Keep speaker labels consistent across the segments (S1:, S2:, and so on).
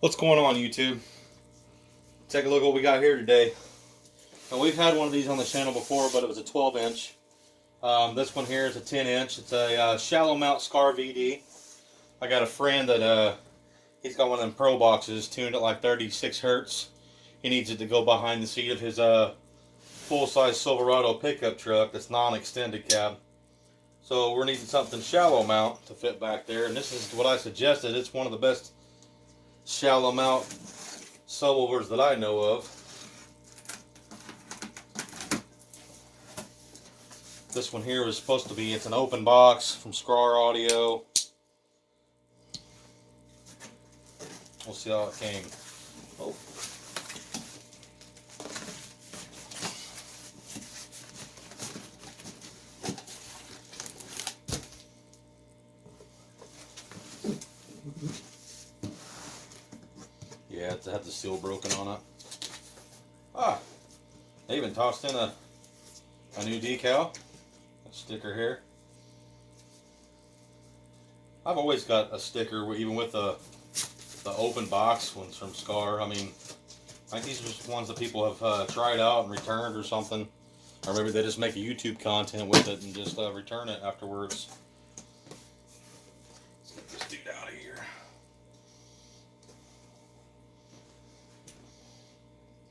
S1: What's going on, YouTube? Take a look at what we got here today. Now, we've had one of these on the channel before, but it was a 12-inch. This one here is a 10-inch. It's a shallow mount SKAR VD. I got a friend that he's got one of them Pro boxes tuned at like 36 hertz. He needs it to go behind the seat of his full-size Silverado pickup truck that's non-extended cab. So we're needing something shallow mount to fit back there, and this is what I suggested. It's one of the best shallow mount subwoofers that I know of. This one here was supposed to be, it's an open box from SKAR Audio. We'll see how it came. Oh. Yeah, it had the seal broken on it. Ah, they even tossed in a new decal, a sticker here. I've always got a sticker, even with the open box ones from SKAR. I mean, I think these are just ones that people have tried out and returned or something. Or maybe they just make a YouTube content with it and just return it afterwards. Let's get this dude out of here.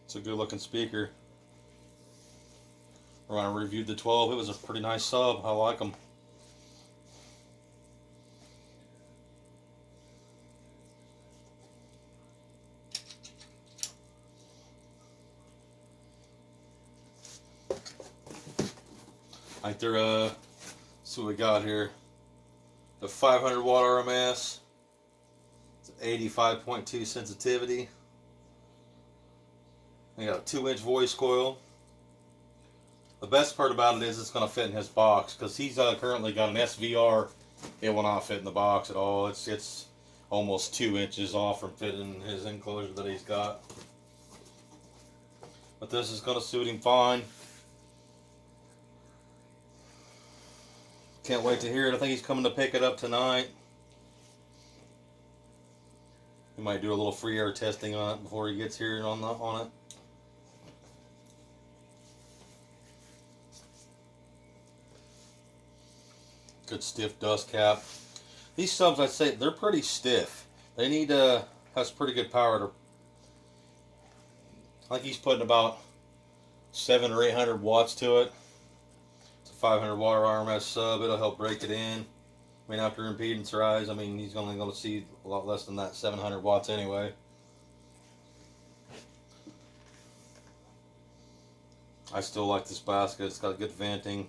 S1: It's a good looking speaker. When I reviewed the 12, it was a pretty nice sub. I like them. I think they're, let's see what we got here. The 500 watt RMS. It's 85.2 sensitivity. They got a 2-inch voice coil. The best part about it is it's going to fit in his box, because he's currently got an SVR. It will not fit in the box at all. It's almost 2 inches off from fitting in his enclosure that he's got. But this is going to suit him fine. Can't wait to hear it. I think he's coming to pick it up tonight. We might do a little free air testing on it before he gets here on it. Good stiff dust cap. These subs, I'd say, they're pretty stiff. They need has pretty good power to. I think he's putting about 700 or 800 watts to it. It's a 500 watt RMS sub. It'll help break it in. I mean, after impedance rise, I mean, he's only going to see a lot less than that 700 watts anyway. I still like this basket. It's got good venting.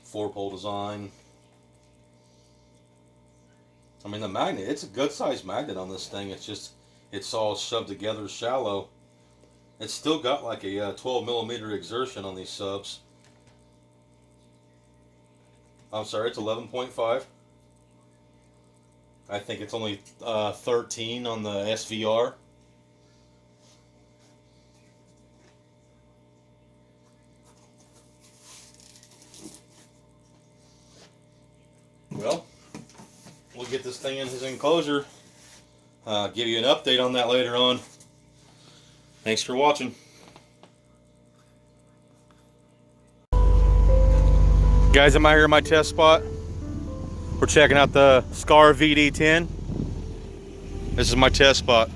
S1: 4-pole design. I mean, the magnet, it's a good sized magnet on this thing. It's just, it's all shoved together shallow. It's still got like a 12 millimeter exertion on these subs. I'm sorry, it's 11.5. I think it's only 13 on the SVR. Well, we'll get this thing in his enclosure. Give you an update on that later on. Thanks for watching. Guys, I'm out here in my test spot. We're checking out the SKAR VD-10. This is my test spot.